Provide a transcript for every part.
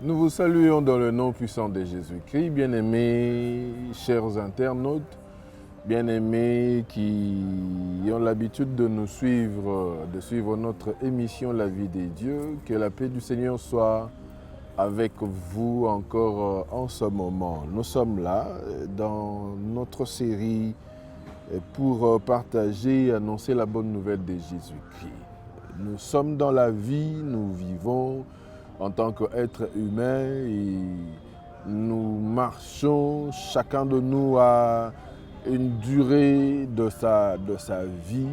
Nous vous saluons dans le nom puissant de Jésus-Christ, bien-aimés, chers internautes, bien-aimés qui ont l'habitude de nous suivre, de suivre notre émission La vie des dieux. Que la paix du Seigneur soit avec vous encore en ce moment. Nous sommes là dans notre série pour partager et annoncer la bonne nouvelle de Jésus-Christ. Nous sommes dans la vie, nous vivons en tant qu'être humain et nous marchons, chacun de nous a une durée de sa vie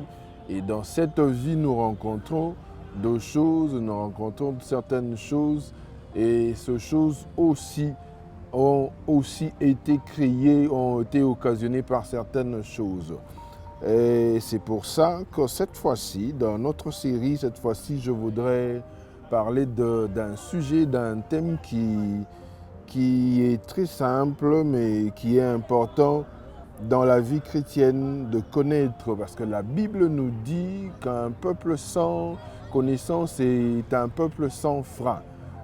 et dans cette vie nous rencontrons deux choses, nous rencontrons certaines choses et ces choses aussi ont aussi été créées, ont été occasionnées par certaines choses. Et c'est pour ça que cette fois-ci, dans notre série, cette fois-ci, je voudrais parler d'un sujet, d'un thème qui est très simple, mais qui est important dans la vie chrétienne de connaître. Parce que la Bible nous dit qu'un peuple sans connaissance est un peuple sans frein.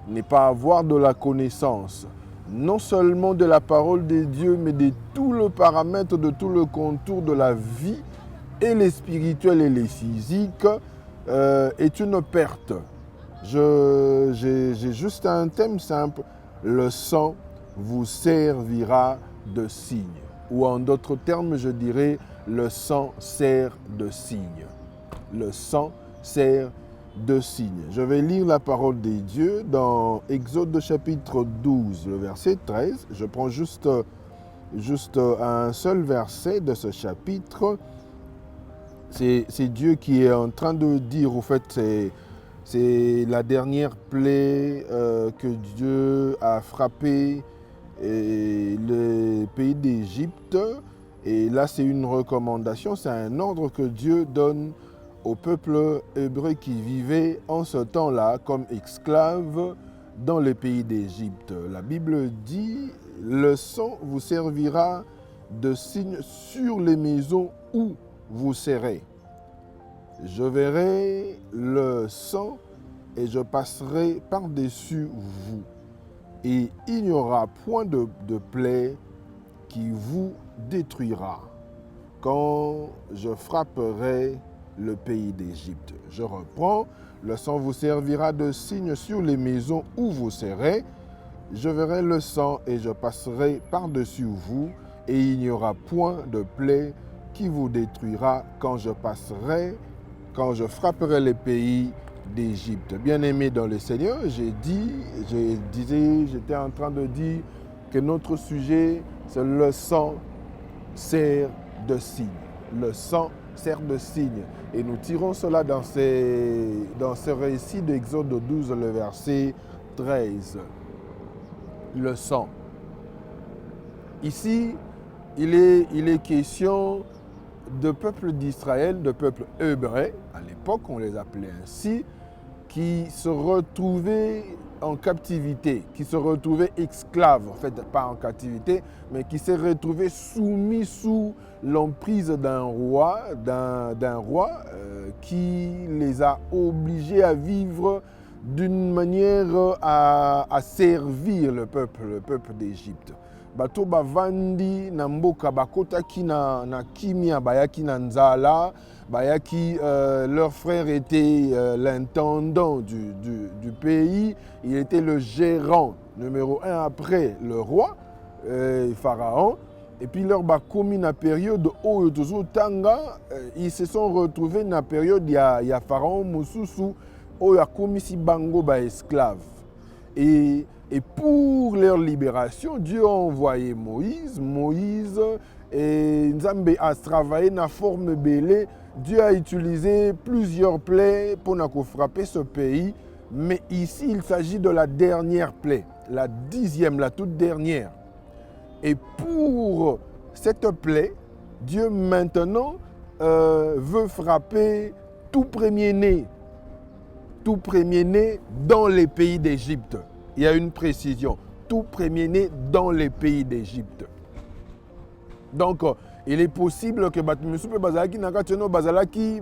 N'est pas avoir de la connaissance, non seulement de la parole de Dieu, mais de tout le paramètre, de tout le contour de la vie, et les spirituels et les physiques, est une perte. J'ai juste un thème simple. Le sang vous servira de signe. Ou en d'autres termes, je dirais, le sang sert de signe. Le sang sert de signe. Je vais lire la parole de Dieu dans Exode chapitre 12, le verset 13. Je prends juste un seul verset de ce chapitre. C'est Dieu qui est en train de dire, au fait, c'est la dernière plaie que Dieu a frappé le pays d'Égypte. Et là, c'est une recommandation, c'est un ordre que Dieu donne au peuple hébreu qui vivait en ce temps-là comme esclaves dans le pays d'Égypte. La Bible dit, le sang vous servira de signe sur les maisons où vous serez. Je verrai le sang et je passerai par-dessus vous. Et il n'y aura point de plaie qui vous détruira quand je frapperai le pays d'Égypte. Je reprends, le sang vous servira de signe sur les maisons où vous serez. Je verrai le sang et je passerai par-dessus vous et il n'y aura point de plaie qui vous détruira quand je frapperai les pays d'Égypte. Bien-aimés dans le Seigneur, j'étais en train de dire que notre sujet, c'est le sang sert de signe. Le sang sert de signe. Et nous tirons cela dans ce récit d'Exode 12, le verset 13. Le sang. Ici, il est question de peuple d'Israël, de peuple hébreu, à l'époque on les appelait ainsi, qui se retrouvaient en captivité, qui se retrouvaient esclaves, en fait pas en captivité, mais qui se retrouvaient soumis sous l'emprise d'un roi, qui les a obligés à vivre d'une manière à servir le peuple d'Égypte. Bato bavandi na mboka bakotaki na kimia bayaki na nzala bayaki leur frère était l'intendant du pays, il était le gérant numéro 1 après le roi Pharaon et puis leur bakomi na période oyo tozotanga ils se sont retrouvés na période ya Pharaon mususu oyo akomisi bango ba esclave et pour leur libération, Dieu a envoyé Moïse. Moïse, Nzambe a travaillé dans la forme belée. Dieu a utilisé plusieurs plaies pour frapper ce pays. Mais ici, il s'agit de la dernière plaie, la 10e, la toute dernière. Et pour cette plaie, Dieu maintenant veut frapper tout premier-né dans les pays d'Égypte. Il y a une précision, tout premier-né dans les pays d'Égypte. Donc, il est possible que Batmusupe Bazalaki Nakateno Bazalaki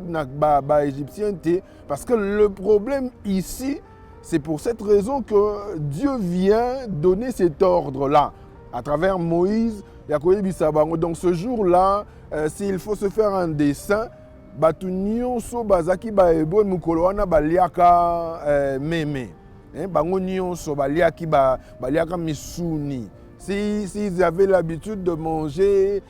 Égyptien, parce que le problème ici, C'est pour cette raison que Dieu vient donner cet ordre-là. À travers Moïse, donc ce jour-là, s'il faut se faire un dessin, batu nyonso bazaki ba hébreu mukolo wana baliaka meme. Bango nyonso baliaka misuni. S'ils avaient l'habitude de manger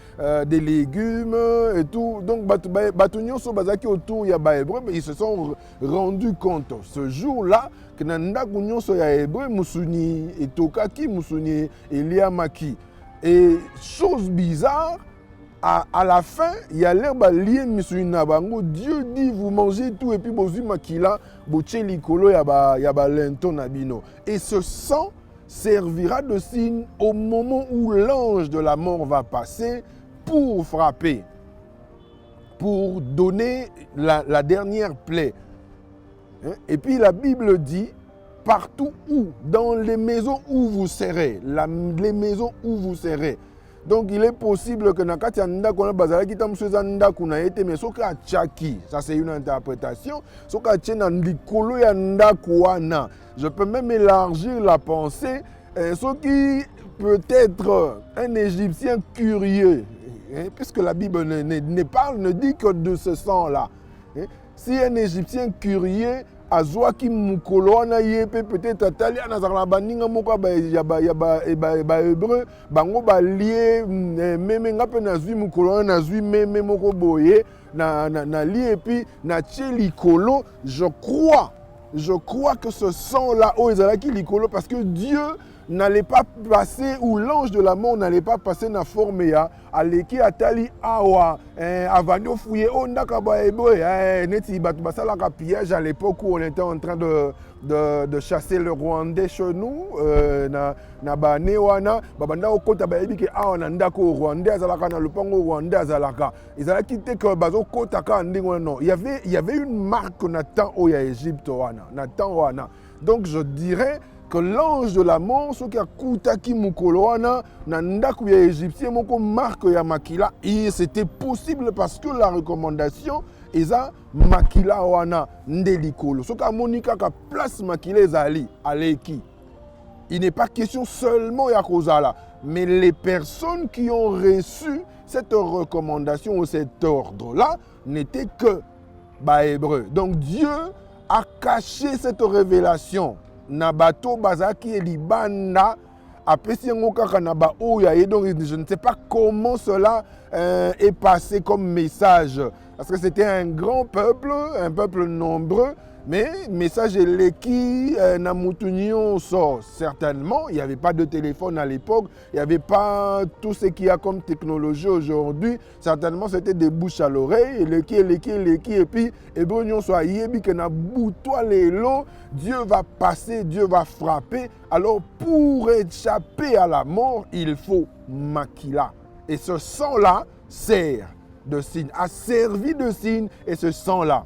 des légumes et tout, donc batu nyonso bazaki autour ya ba hébreu, ils se sont rendus compte ce jour-là que nandaku nyonso ya hébreu musuni etokaki musuni eliamaki. Et chose bizarre, à la fin, il y a l'air lié misuni na bango. Dieu dit vous mangez tout et puis bozu makila boche likolo ya ba lento na bino. Et ce sang servira de signe au moment où l'ange de la mort va passer pour frapper, pour donner la dernière plaie. Et puis la Bible dit, partout où, dans les maisons où vous serez, les maisons où vous serez. Donc il est possible que nakati anda kona bazala kita msuza nda kuna ete mais soka chaki, ça c'est une interprétation, soka chena ndikolo ya nda kuana. Je peux même élargir la pensée, ce qui peut être un Égyptien curieux, puisque la Bible ne dit que de ce sang-là. Si un Égyptien curieux azwaki mukolo wana yepe peut-être atali anazala baninga moko ya ba hébreu bango balie meme ngape nazwi mukolo wana nazwi meme moko boye na lie et puis na tie likolo. Je crois que ce sang là o ezalaki likolo parce que Dieu n'allait pas passer, ou l'ange de la mort n'allait pas passer na forme ya aleki atali awa avano fouiller ondaka ba hébreu neti batu basalaka pillage à l'époque où on était en train de chasser le Rwandais chez nous na bane wana babanda okota ba yebi ke awa na ndako Rwandais azalaka na lupango Rwandais azalaka ezalaki te que bazo kota ka ndingo non, il y avait une marque na temps au ya Égypte wana na temps wana. Donc je dirais que l'ange de la mort, ce qui a koutaki mukolo wana na ndaku ya égyptien moko marque ya makila, et c'était possible parce que la recommandation eza makila wana ndelikolo. Ce qui a monika ka place makila ezali aleki. Il n'est pas question seulement ya kozala, mais les personnes qui ont reçu cette recommandation ou cet ordre-là n'étaient que ba hébreu. Donc Dieu a caché cette révélation. Nabato bazaki et libanda apesi yango kaka na ba oya et donc je ne sais pas comment cela est passé comme message parce que c'était un grand peuple, un peuple nombreux, mais message eleki na mutunyo sort. Certainement il n'y avait pas de téléphone à l'époque, il n'y avait pas tout ce qu'il y a comme technologie aujourd'hui. Certainement c'était des bouches à l'oreille, eleki et puis ebonyo soit yebi que na boutoa lelo Dieu va passer, Dieu va frapper. Alors pour échapper à la mort, il faut makila. Et ce sang-là sert de signe, a servi de signe, et ce sang-là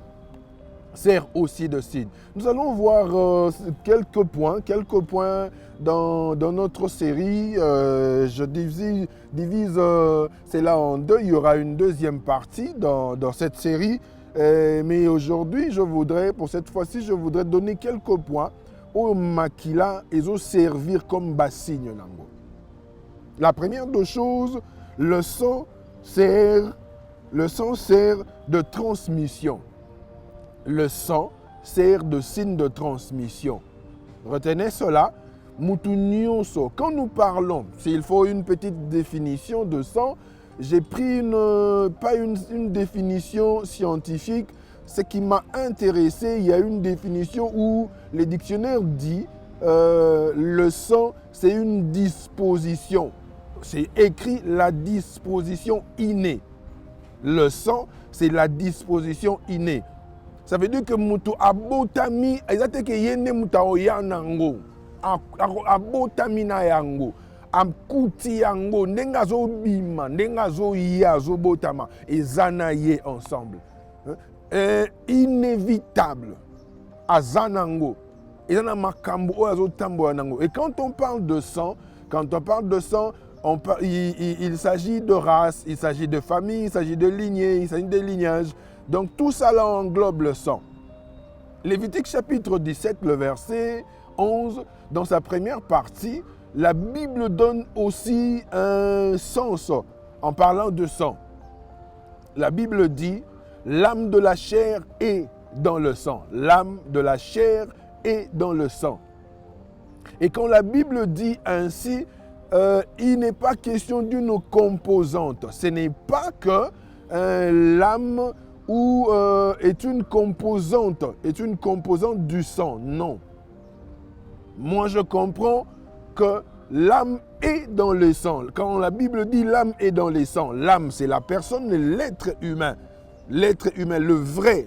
sert aussi de signe. Nous allons voir quelques points dans notre série. Je divise cela en deux. Il y aura une deuxième partie dans cette série. Mais aujourd'hui, pour cette fois-ci, je voudrais donner quelques points au makila et au servir comme bassigne. La première des choses, le sang sert de transmission. Le sang sert de signe de transmission. Retenez cela. Mutunyoso. Quand nous parlons, s'il faut une petite définition de sang, j'ai pris pas une définition scientifique. Ce qui m'a intéressé, il y a une définition où le dictionnaire dit le sang, c'est une disposition. C'est écrit la disposition innée. Le sang, c'est la disposition innée. Ça veut dire que mutu abotami, exactement que yene mutaoya nango, abotami na yango. Amkuti yango ndenga zo bima ndenga zo ya zo botama ezana ye ensemble inévitable azanango ezana makambo oyo tambo nango. Et quand on parle de sang, il s'agit de race, il s'agit de famille, il s'agit de lignée, il s'agit de lignage. Donc tout ça là englobe le sang. Lévitique chapitre 17, le verset 11, dans sa première partie, la Bible donne aussi un sens en parlant de sang. La Bible dit, l'âme de la chair est dans le sang. L'âme de la chair est dans le sang. Et quand la Bible dit ainsi, il n'est pas question d'une composante. Ce n'est pas que l'âme est une composante du sang. Non. Moi, je comprends que l'âme est dans le sang. Quand la Bible dit l'âme est dans le sang, l'âme, c'est la personne, l'être humain. L'être humain, le vrai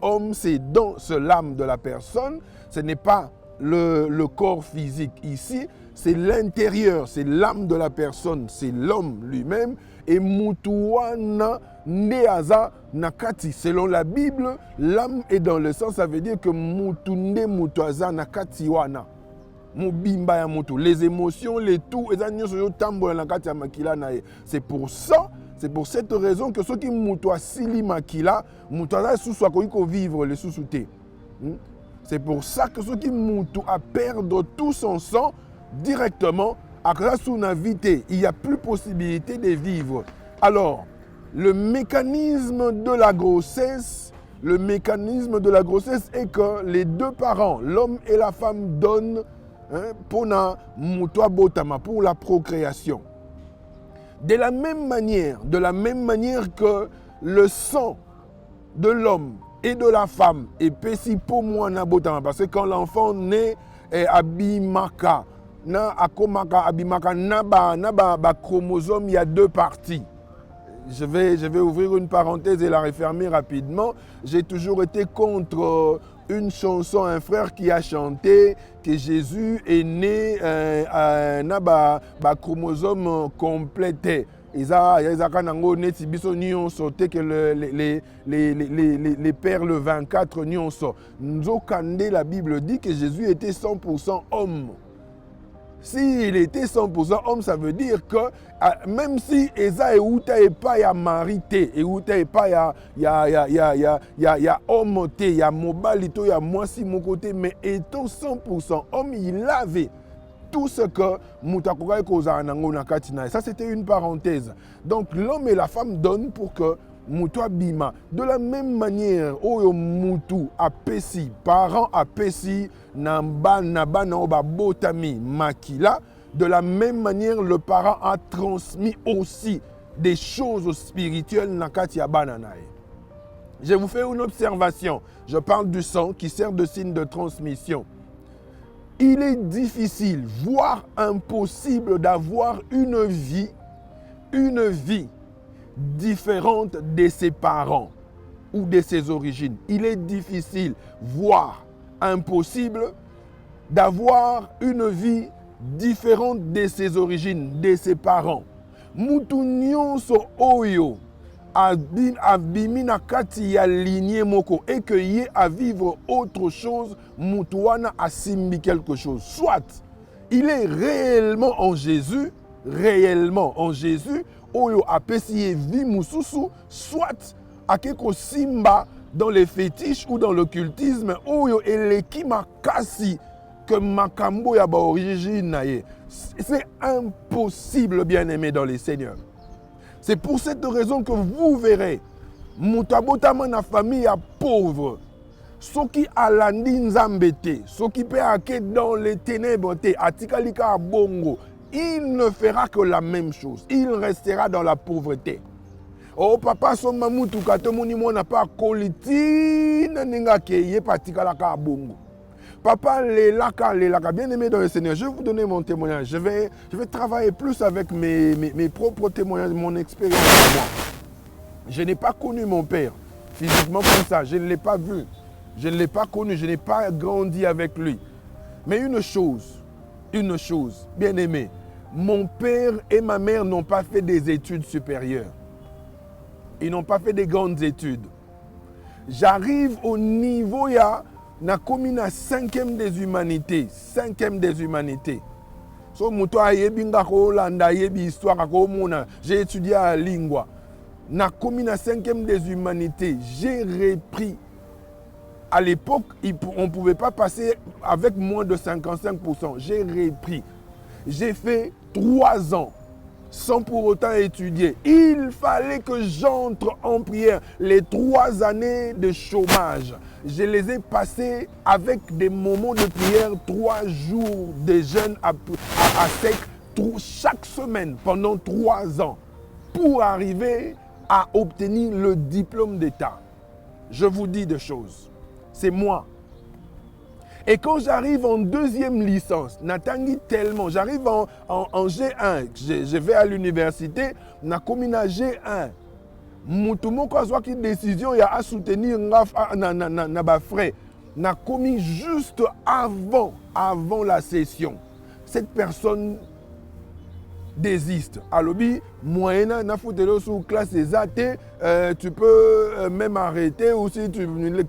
homme, c'est dans l'âme de la personne. Ce n'est pas le corps physique ici, c'est l'intérieur, c'est l'âme de la personne, c'est l'homme lui-même. Et mutuana neaza nakati. Selon la Bible, l'âme est dans le sang, ça veut dire que mutunde mutuaza nakati wana. Mubimba ya mutu. Les émotions, les tout, c'est pour ça. C'est pour cette raison que ceux qui mutua sili makila, mutuaza sous soit qu'on vivre les sous-soutés. C'est pour ça que ceux qui mutu à perdre tout son sang directement, à grâce à invité, il n'y a plus possibilité de vivre. Alors, le mécanisme de la grossesse est que les deux parents, l'homme et la femme, donnent pour la procréation. De la même manière que le sang de l'homme et de la femme est pessi pour moi na botama, parce que quand l'enfant naît abimaka na akomaka abimaka na ba chromosome, il y a deux parties. Je vais ouvrir une parenthèse et la refermer rapidement. J'ai toujours été contre une chanson, un frère qui a chanté que Jésus est né na ba chromosome complété. Les pères le 24 nyonso. Nzokande, la Bible dit que Jésus était 100% homme. S'il était 100% homme, ça veut dire que même si Eza et Outa et pas ya marité, et Outa et pas ya homme, ya mobalito, ya moi si mon côté, mais étant 100% homme, il avait tout ce que Moutakoura et Koza Anango Nakatina. Ça, c'était une parenthèse. Donc, l'homme et la femme donnent pour que Moutoua Bima. De la même manière, Oyo Moutou a Pessi, parents a Pessi, Namba, Naoba, Botami, Makila. De la même manière, le parent a transmis aussi des choses spirituelles Nakatia Bananae. Je vous fais une observation. Je parle du sang qui sert de signe de transmission. Il est difficile, voire impossible d'avoir une vie différente de ses parents ou de ses origines. Il est difficile, voire impossible d'avoir une vie différente de ses origines, de ses parents. Mutu nyonso oyo abimi na kati ya lignée moko et que yé à vivre autre chose, mutuana asimbi quelque chose. Soit il est réellement en Jésus, oyo apesi vie mususu, soit akeko simba dans les fétiches ou dans l'occultisme, oyo eleki makasi que makambo ya ba origine na ye. C'est impossible, bien-aimé dans les Seigneurs. C'est pour cette raison que vous verrez, mutabotama na famille à pauvre, ceux qui alandi nzambete, ceux qui péake dans les ténèbres, atikalika a bongo, il ne fera que la même chose. Il restera dans la pauvreté. Oh papa, son mamoutou katomoni mo na pa koliti na ninga keye patikalaka a bongo. Papa, les laka, bien aimé dans le Seigneur, je vais vous donner mon témoignage. Je vais travailler plus avec mes propres témoignages, mon expérience à moi. Je n'ai pas connu mon père physiquement comme ça. Je ne l'ai pas vu. Je ne l'ai pas connu. Je n'ai pas grandi avec lui. Mais une chose, bien aimé, mon père et ma mère n'ont pas fait des études supérieures. Ils n'ont pas fait des grandes études. J'arrive au niveau, na komi na 5e des humanités. So muto ayebi ngako landa yebi histoire ko mona. J'ai étudié à lingua. Na komi na 5e des humanités, j'ai repris À l'époque, on ne pouvait pas passer avec moins de 55%. J'ai repris. J'ai fait 3 ans sans pour autant étudier. Il fallait que j'entre en prière. Les 3 années de chômage, je les ai passées avec des moments de prière, 3 jours de jeûne à sec, chaque semaine pendant 3 ans pour arriver à obtenir le diplôme d'État. Je vous dis des choses. C'est moi. Et quand j'arrive en 2e licence, Natangi tellement, j'arrive en G1, je vais à l'université, na commis na G1. Moutoumou kwa zwa ki décision ya à soutenir na ba frais. Na commis juste avant la session. Cette personne désiste. Alobi, moyenne, na foutelo sous classe des athées, tu peux même arrêter ou si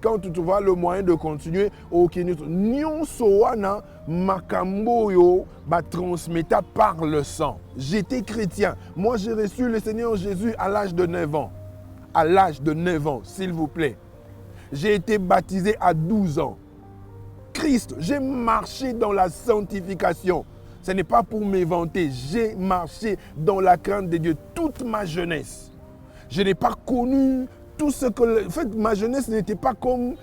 quand tu trouves le moyen de continuer au Kenya. Nyon soana makambo yo ba transmetta par le sang. J'étais chrétien. Moi, j'ai reçu le Seigneur Jésus à l'âge de 9 ans. À l'âge de 9 ans, s'il vous plaît. J'ai été baptisé à 12 ans. Christ, j'ai marché dans la sanctification. Ce n'est pas pour m'éventer. J'ai marché dans la crainte de Dieu toute ma jeunesse. Je n'ai pas connu tout ce que... En fait, ma jeunesse n'était pas comme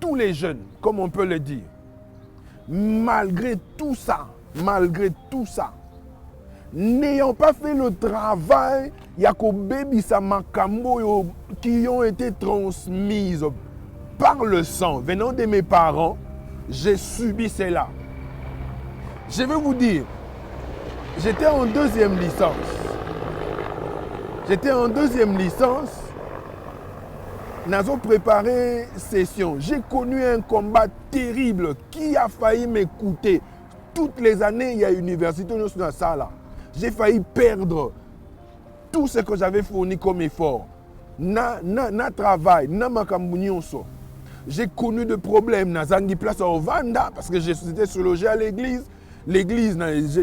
tous les jeunes, comme on peut le dire. Malgré tout ça, n'ayant pas fait le travail, il y a des makambo qui ont été transmises par le sang venant de mes parents. J'ai subi cela. Je vais vous dire, j'étais en 2e licence. Nous préparé session. J'ai connu un combat terrible qui a failli m'écouter. Toutes les années, il y a une université dans ça là. J'ai failli perdre tout ce que j'avais fourni comme effort. Na travail, na makambunionso. J'ai connu des problèmes dans Zangi Place au Vanda parce que j'étais logé à l'église. L'église,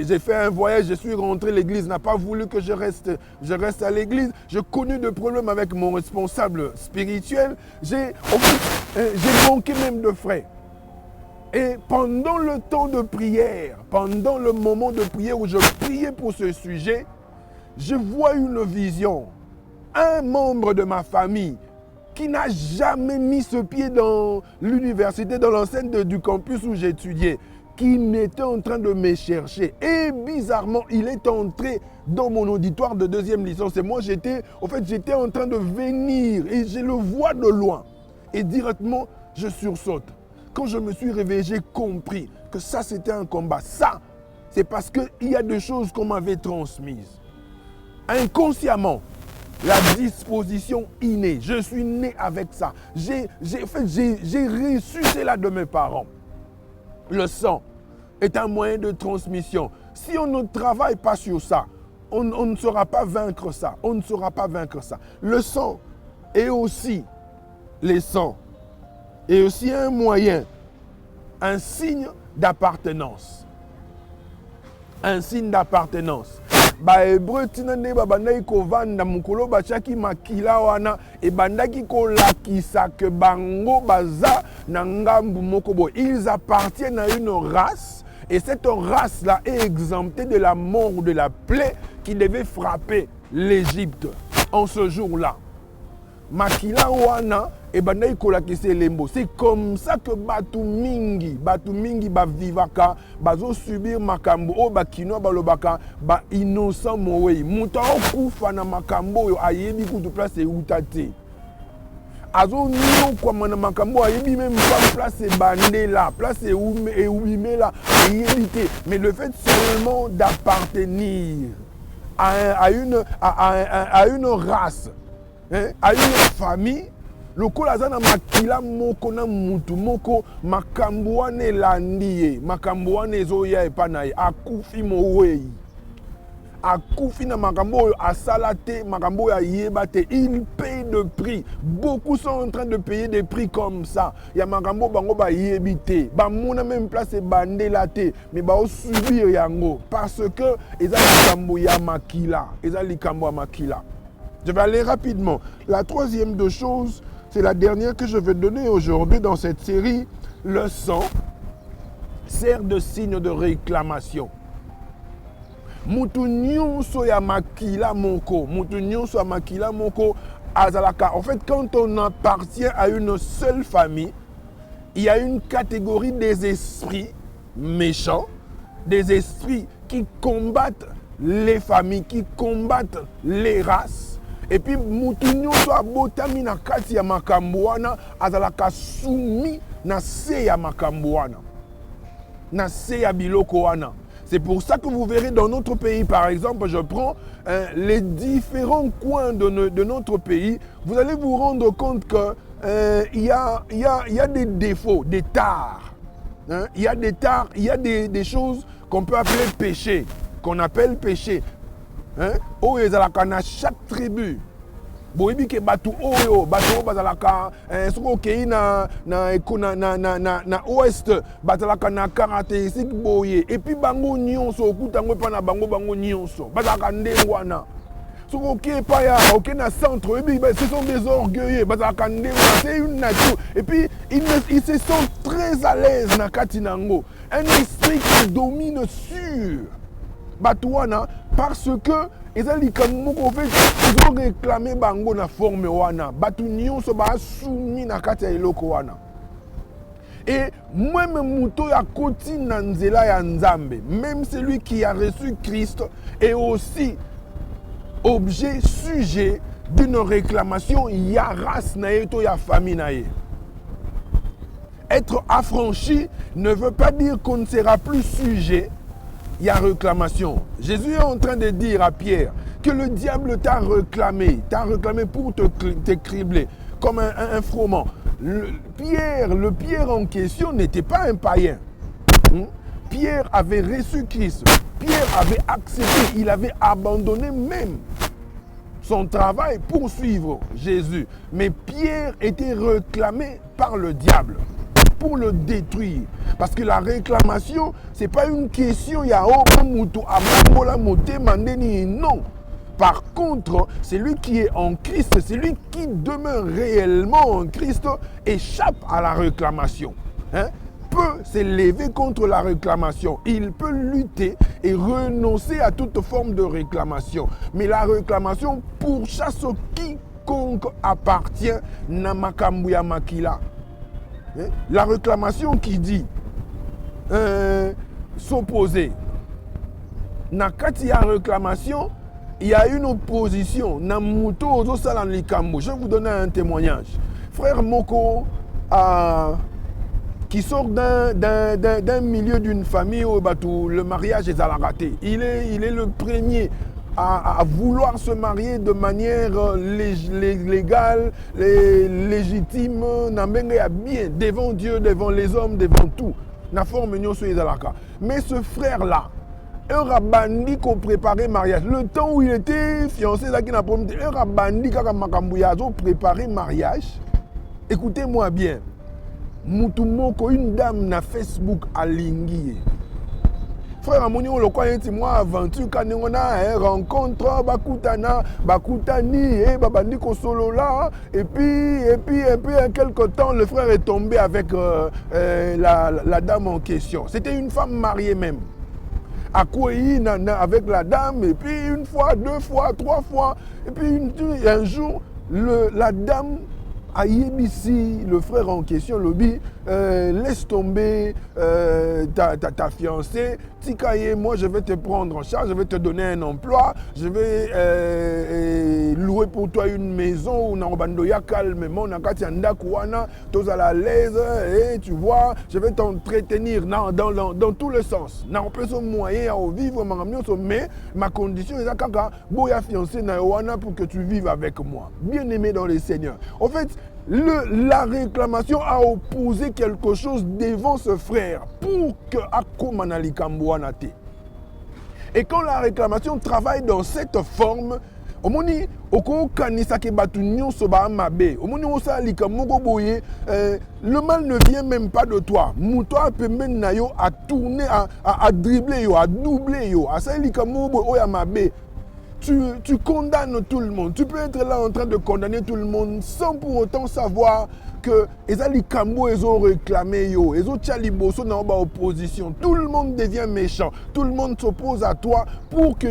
j'ai fait un voyage, je suis rentré, l'église n'a pas voulu que je reste à l'église. J'ai connu des problèmes avec mon responsable spirituel. J'ai manqué même de frais. Et pendant le temps de prière, pendant le moment de prière où je priais pour ce sujet, je vois une vision. Un membre de ma famille qui n'a jamais mis ce pied dans l'université, dans l'enceinte du campus où j'étudiais, qui était en train de me chercher. Et bizarrement, il est entré dans mon auditoire de 2e licence. Et moi, j'étais en train de venir et je le vois de loin. Et directement, je sursaute. Quand je me suis réveillé, j'ai compris que ça, c'était un combat. Ça, c'est parce qu'il y a des choses qu'on m'avait transmises. Inconsciemment, la disposition innée. Je suis né avec ça. J'ai reçu cela de mes parents. Le sang est un moyen de transmission. Si on ne travaille pas sur ça, on ne saura pas vaincre ça. On ne saura pas vaincre ça. Le sang est aussi, les sangs, est aussi un moyen, un signe d'appartenance. Un signe d'appartenance. Ba hébreu tinande babandaki kovanda mukolo bachaki makila wana ebandaki kolakisa que bango baza na ngambu moko boye. Ils appartiennent à une race et cette race là est exemptée de la mort ou de la plaie qui devait frapper l'Égypte en ce jour-là. Makila wana ebandaki kolakisa elembo. C'est comme ça que batu mingi ba vivaka bazo subir makambo o bakino balobaka ba innocent mowe. Muta okufa na makambo yo ayebi kutu place eutate. Azo nyo kwa mana makambo ayebi même pas place bandela, place eumimela ayebite. Mais le fait seulement d'appartenir à une race, à une famille, le kolazana makila moko na mutu moko makambo wane landiye makambo wane zoya epanaye akufi mowei akufi na makambo oyo asala te makambo oyo ayeba te. Il paye de prix. Beaucoup sont en train de payer des prix comme ça. Ya makambo bango ba yebi te bamona même place bandela te mais ba subir yango parce que eza likambo ya makila, eza likambo ya makila. Je vais aller rapidement. La troisième de choses, c'est la dernière que je vais donner aujourd'hui dans cette série. Le sang sert de signe de réclamation. Mutu nyonso ya makila moko, mutu nyonso ya makila moko azalaka. En fait, quand on appartient à une seule famille, il y a une catégorie des esprits méchants, des esprits qui combattent les familles, qui combattent les races. Et puis, mutu nyonso abotami na kati ya makambo wana azalaka soumis na se ya makambo wana, na se ya biloko wana. C'est pour ça que vous verrez dans notre pays, par exemple, je prends les différents coins de notre pays, vous allez vous rendre compte qu'il y a des défauts, des tares. Hein? Il y a des tares, il y a des choses qu'on peut appeler péché, qu'on appelle péché. Hein? Oh, ils ont chaque tribu. Boyebi ke batu oyo bazalaka soko kei na ouest bazalaka na caractéristique boye et puis bango nyonso okutango pa na bango nyonso bazalaka ndengwana soko ke pa ya ok na centre et puis ce sont des orgueilleux bazalaka ndengwana, c'est une nature et puis ils se sentent très à l'aise na kati nango, un esprit qui domine sur batuana parce que ils ont réclamé bango na forme wana. Batu nyonso ba soumis na kati ya eloko wana. Et même muto ya koti na nzela ya nzambe, même celui qui a reçu Christ est aussi objet, sujet d'une réclamation ya race na ye to ya famille na ye. Être affranchi ne veut pas dire qu'on ne sera plus sujet. Il y a réclamation. Jésus est en train de dire à Pierre que le diable t'a réclamé pour te cribler comme un froment. Le Pierre en question n'était pas un païen. Pierre avait reçu Christ. Pierre avait accepté, il avait abandonné même son travail pour suivre Jésus. Mais Pierre était réclamé par le diable pour le détruire. Parce que la réclamation, ce n'est pas une question, il y a non. Par contre, celui qui est en Christ, celui qui demeure réellement en Christ, échappe à la réclamation. Peut s'élever contre la réclamation. Il peut lutter et renoncer à toute forme de réclamation. Mais la réclamation pourchasse quiconque appartient na makambu ya makila. La réclamation qui dit s'opposer. Na kati ya réclamation, il y a une opposition. Na muto ozo sala likambo. Je vais vous donner un témoignage. Frère Moko, qui sort d'un milieu d'une famille où le mariage est à la ratée. Il est le premier à vouloir se marier de manière légale, légitime, bien, devant Dieu, devant les hommes, devant tout. Mais ce frère-là, un rabandi qui préparait mariage. Le temps où il était fiancé, un rabandi qui a préparé mariage. Écoutez-moi bien. Mutumoko, une dame na Facebook à Lingui. Frère Amoni, on le croit moi aventure quand on a rencontre bakutani et babandi solo là et puis en quelque temps le frère est tombé avec la dame en question. C'était une femme mariée même. Accueillie avec la dame et puis une fois, deux fois, trois fois et puis un jour la dame a ici le frère en question, Lobby, laisse tomber ta fiancée, Tikaye, moi je vais te prendre en charge, je vais te donner un emploi, je vais louer pour toi une maison où Narobandoya calmement, Nakati Andakouana, tous à la l'aise, et tu vois, je vais t'entretenir dans tout le sens. N'a pas son moyen à vivre, mais ma condition est kaka boya fiancé Naoana pour que tu vives avec moi. Bien aimé dans le Seigneur. En fait, la réclamation a opposé quelque chose devant ce frère pour que Akomanali Kambouanate. Et quand la réclamation travaille dans cette forme, omoni oko kanisa ke batu nyonso ba mabe omoni osali ka moko boye le mal ne vient même pas de toi muto apemben na yo a tourner à dribbler yo a doubler yo asali ka moko oya mabe tu condamnes tout le monde. Tu peux être là en train de condamner tout le monde sans pour autant savoir que les Kambo, ils ont réclamé, ils ont tchaliboso dans l'opposition. Tout le monde devient méchant. Tout le monde s'oppose à toi pour que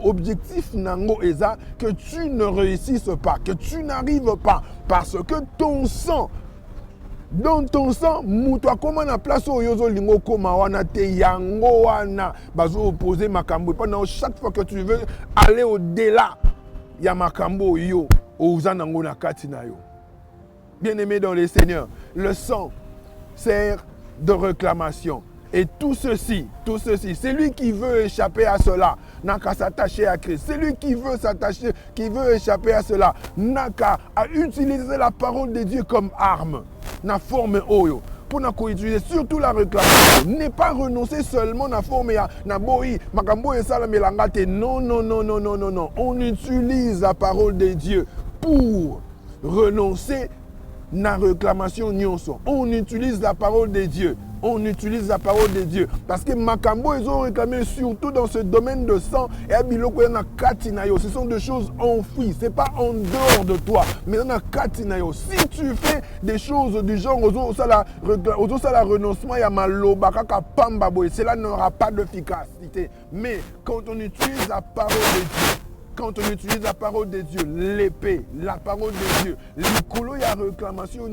objectif nango eza que tu ne réussisses pas, que tu n'arrives pas. Parce que ton sang, dans ton sang, moutoua comment na place au yozo lingo koma wana te yango wana bazo opposer makambo. Pendant chaque fois que tu veux aller au-delà, ya makambo yo ozanango na katina yo. Bien-aimé dans le Seigneur, le sang sert de réclamation. Et tout ceci, c'est lui qui veut échapper à cela, n'a qu'à s'attacher à Christ. C'est lui qui veut s'attacher, qui veut échapper à cela, n'a qu'à utiliser la parole de Dieu comme arme, na forme oyo. Pour utiliser surtout la réclamation. N'est pas renoncer seulement à la forme na boi, makambo et salamelangate. Non, non, non, non, non, non, non. On utilise la parole de Dieu pour renoncer na réclamation nyonso. On utilise la parole de Dieu. On utilise la parole de Dieu. Parce que Makambo, ils ont réclamé surtout dans ce domaine de sang. Et Biloko, il y a Katinayo. Ce sont des choses enfouies. Ce n'est pas en dehors de toi. Mais il y a Katinayo. Si tu fais des choses du genre, la renoncement, il y a Maloba, Kaka Pamba, cela n'aura pas d'efficacité. Mais quand on utilise la parole de Dieu, quand on utilise la parole de Dieu, l'épée, la parole de Dieu, l'ikolo et la réclamation,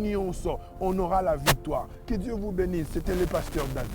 on aura la victoire. Que Dieu vous bénisse. C'était le pasteur David.